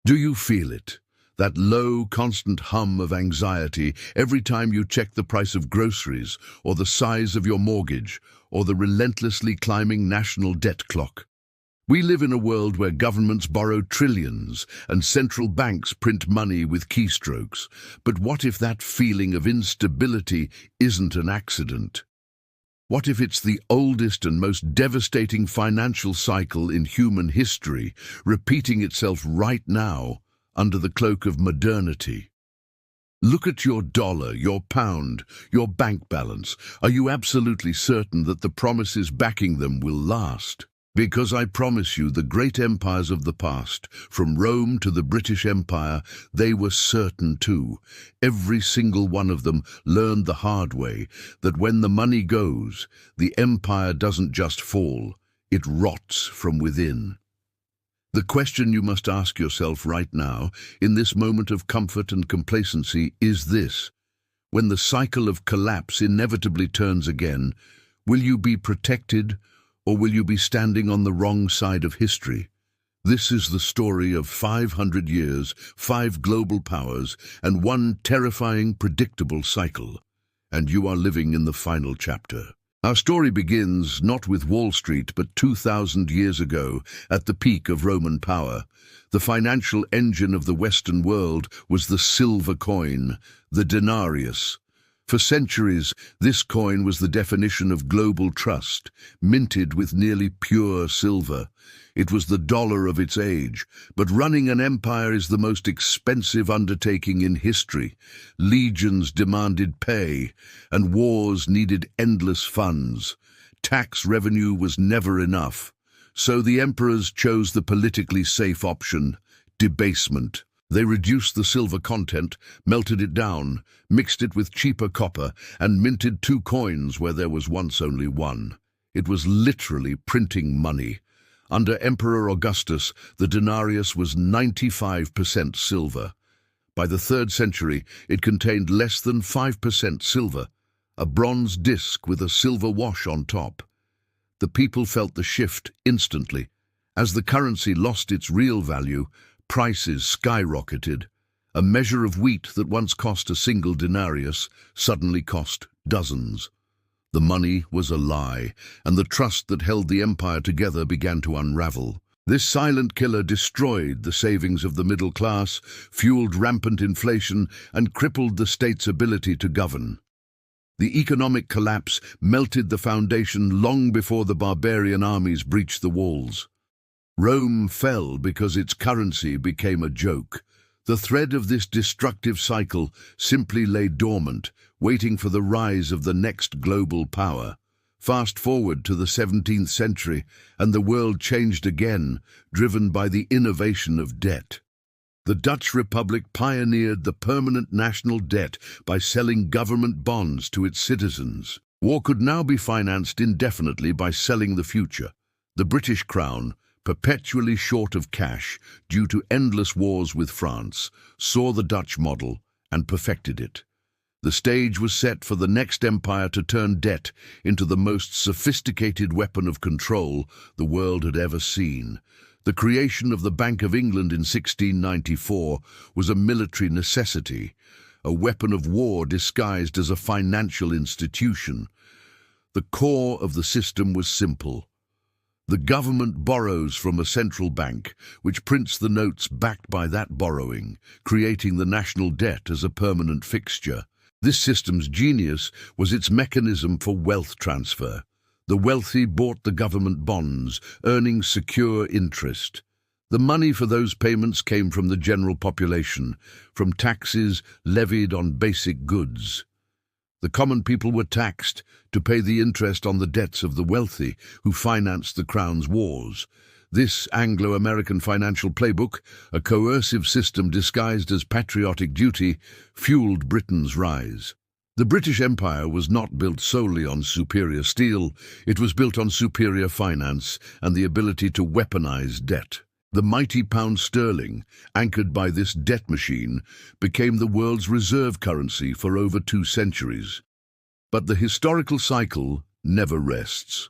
Do you feel it? That low, constant hum of anxiety every time you check the price of groceries, or the size of your mortgage, or the relentlessly climbing national debt clock. We live in a world where governments borrow trillions and central banks print money with keystrokes. But what if that feeling of instability isn't an accident? What if it's the oldest and most devastating financial cycle in human history, repeating itself right now under the cloak of modernity? Look at your dollar, your pound, your bank balance. Are you absolutely certain that the promises backing them will last? Because I promise you, the great empires of the past, from Rome to the British Empire, they were certain too. Every single one of them learned the hard way that when the money goes, the empire doesn't just fall, it rots from within. The question you must ask yourself right now, in this moment of comfort and complacency, is this: when the cycle of collapse inevitably turns again, will you be protected, or will you be standing on the wrong side of history? This is the story of 500 years, 5 global powers, and one terrifying, predictable cycle. And you are living in the final chapter. Our story begins not with Wall Street, but 2,000 years ago, at the peak of Roman power. The financial engine of the Western world was the silver coin, the denarius. For centuries, this coin was the definition of global trust, minted with nearly pure silver. It was the dollar of its age, but running an empire is the most expensive undertaking in history. Legions demanded pay, and wars needed endless funds. Tax revenue was never enough, so the emperors chose the politically safe option: debasement. They reduced the silver content, melted it down, mixed it with cheaper copper, and minted 2 coins where there was once only one. It was literally printing money. Under Emperor Augustus, the denarius was 95% silver. By the 3rd century, it contained less than 5% silver, a bronze disc with a silver wash on top. The people felt the shift instantly. As the currency lost its real value, prices skyrocketed. A measure of wheat that once cost a single denarius suddenly cost dozens. The money was a lie, and the trust that held the empire together began to unravel. This silent killer destroyed the savings of the middle class, fueled rampant inflation, and crippled the state's ability to govern. The economic collapse melted the foundation long before the barbarian armies breached the walls. Rome fell because its currency became a joke. The thread of this destructive cycle simply lay dormant, waiting for the rise of the next global power. Fast forward to the 17th century, and the world changed again, driven by the innovation of debt. The Dutch Republic pioneered the permanent national debt by selling government bonds to its citizens. War could now be financed indefinitely by selling the future. The British Crown, perpetually short of cash due to endless wars with France, saw the Dutch model and perfected it. The stage was set for the next empire to turn debt into the most sophisticated weapon of control the world had ever seen. The creation of the Bank of England in 1694 was a military necessity, a weapon of war disguised as a financial institution. The core of the system was simple. The government borrows from a central bank, which prints the notes backed by that borrowing, creating the national debt as a permanent fixture. This system's genius was its mechanism for wealth transfer. The wealthy bought the government bonds, earning secure interest. The money for those payments came from the general population, from taxes levied on basic goods. The common people were taxed to pay the interest on the debts of the wealthy who financed the Crown's wars. This Anglo-American financial playbook, a coercive system disguised as patriotic duty, fueled Britain's rise. The British Empire was not built solely on superior steel, it was built on superior finance and the ability to weaponize debt. The mighty pound sterling, anchored by this debt machine, became the world's reserve currency for over 2 centuries. But the historical cycle never rests.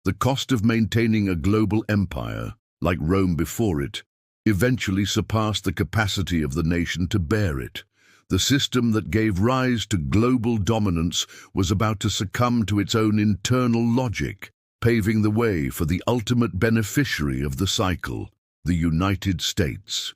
The cost of maintaining a global empire, like Rome before it, eventually surpassed the capacity of the nation to bear it. The system that gave rise to global dominance was about to succumb to its own internal logic, paving the way for the ultimate beneficiary of the cycle, the United States.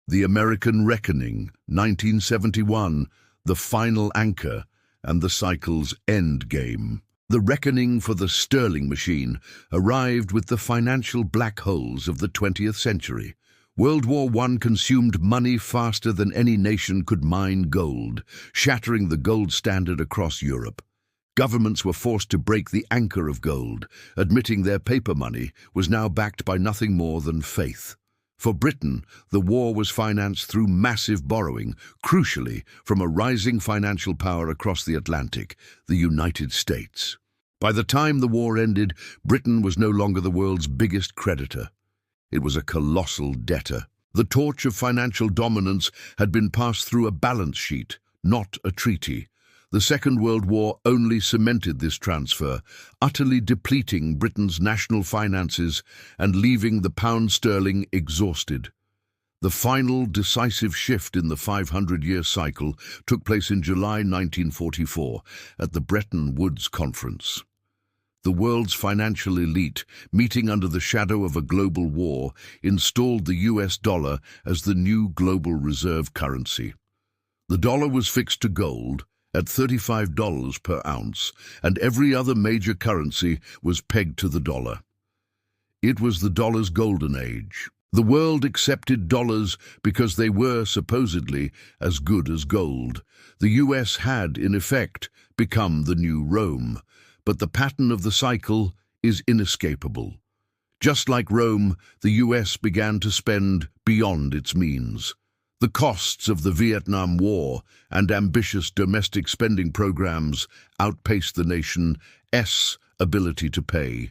The American Reckoning, 1971, the final anchor, and the cycle's end game. The reckoning for the sterling machine arrived with the financial black holes of the 20th century. World War I consumed money faster than any nation could mine gold, shattering the gold standard across Europe. Governments were forced to break the anchor of gold, admitting their paper money was now backed by nothing more than faith. For Britain, the war was financed through massive borrowing, crucially from a rising financial power across the Atlantic, the United States. By the time the war ended, Britain was no longer the world's biggest creditor. It was a colossal debtor. The torch of financial dominance had been passed through a balance sheet, not a treaty. The Second World War only cemented this transfer, utterly depleting Britain's national finances and leaving the pound sterling exhausted. The final decisive shift in the 500-year cycle took place in July 1944 at the Bretton Woods Conference. The world's financial elite, meeting under the shadow of a global war, installed the US dollar as the new global reserve currency. The dollar was fixed to gold at $35 per ounce, and every other major currency was pegged to the dollar. It was the dollar's golden age. The world accepted dollars because they were, supposedly, as good as gold. The US had, in effect, become the new Rome. But the pattern of the cycle is inescapable. Just like Rome, the US began to spend beyond its means. The costs of the Vietnam War and ambitious domestic spending programs outpaced the nation's ability to pay.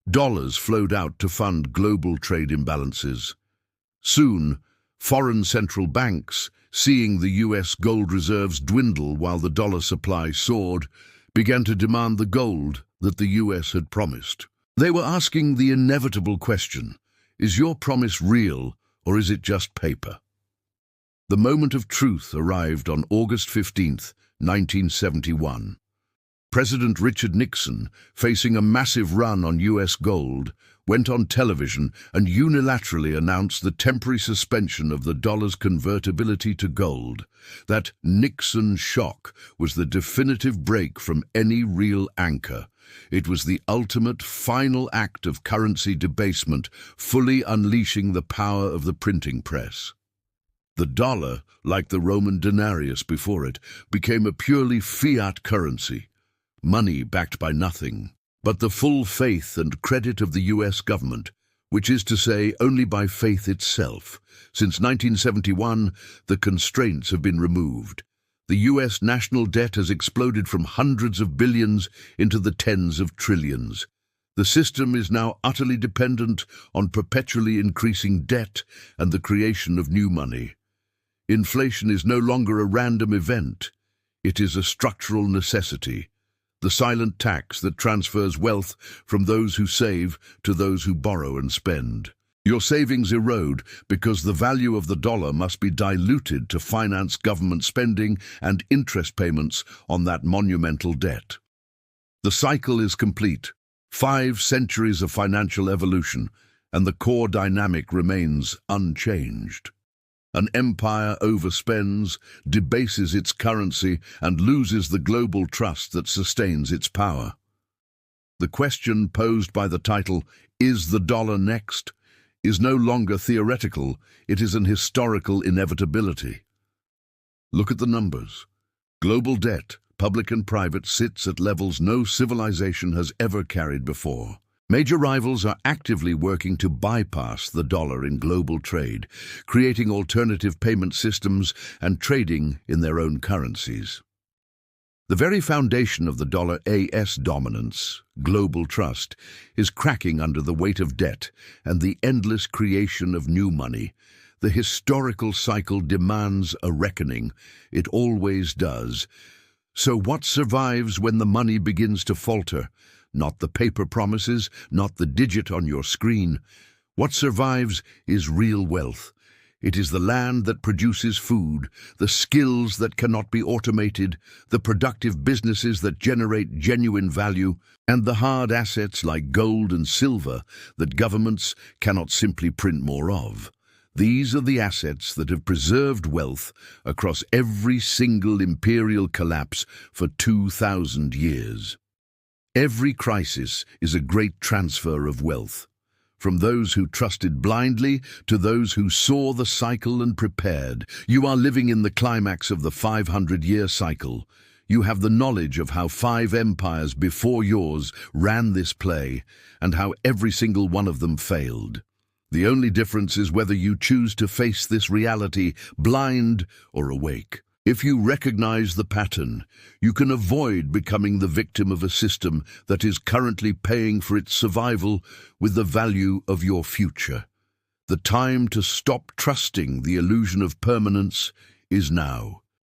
Dollars flowed out to fund global trade imbalances. Soon, foreign central banks, seeing the US gold reserves dwindle while the dollar supply soared, began to demand the gold that the US had promised. They were asking the inevitable question, is your promise real or is it just paper? The moment of truth arrived on August 15, 1971. President Richard Nixon, facing a massive run on US gold, went on television and unilaterally announced the temporary suspension of the dollar's convertibility to gold. That Nixon shock was the definitive break from any real anchor. It was the ultimate, final act of currency debasement, fully unleashing the power of the printing press. The dollar, like the Roman Denarius before it, became a purely fiat currency, money backed by nothing but the full faith and credit of the US government, which is to say only by faith itself. Since 1971, the constraints have been removed. The US national debt has exploded from hundreds of billions into the tens of trillions. The system is now utterly dependent on perpetually increasing debt and the creation of new money. Inflation is no longer a random event. It is a structural necessity. The silent tax that transfers wealth from those who save to those who borrow and spend. Your savings erode because the value of the dollar must be diluted to finance government spending and interest payments on that monumental debt. The cycle is complete. 5 centuries of financial evolution, and the core dynamic remains unchanged. An empire overspends, debases its currency, and loses the global trust that sustains its power. The question posed by the title, "Is the dollar next?" is no longer theoretical, it is an historical inevitability. Look at the numbers. Global debt, public and private, sits at levels no civilization has ever carried before. Major rivals are actively working to bypass the dollar in global trade, creating alternative payment systems and trading in their own currencies. The very foundation of the dollar's dominance, global trust, is cracking under the weight of debt and the endless creation of new money. The historical cycle demands a reckoning. It always does. So what survives when the money begins to falter? Not the paper promises, not the digit on your screen. What survives is real wealth. It is the land that produces food, the skills that cannot be automated, the productive businesses that generate genuine value, and the hard assets like gold and silver that governments cannot simply print more of. These are the assets that have preserved wealth across every single imperial collapse for 2,000 years. Every crisis is a great transfer of wealth. From those who trusted blindly to those who saw the cycle and prepared. You are living in the climax of the 500-year cycle. You have the knowledge of how 5 empires before yours ran this play and how every single one of them failed. The only difference is whether you choose to face this reality blind or awake. If you recognize the pattern, you can avoid becoming the victim of a system that is currently paying for its survival with the value of your future. The time to stop trusting the illusion of permanence is now.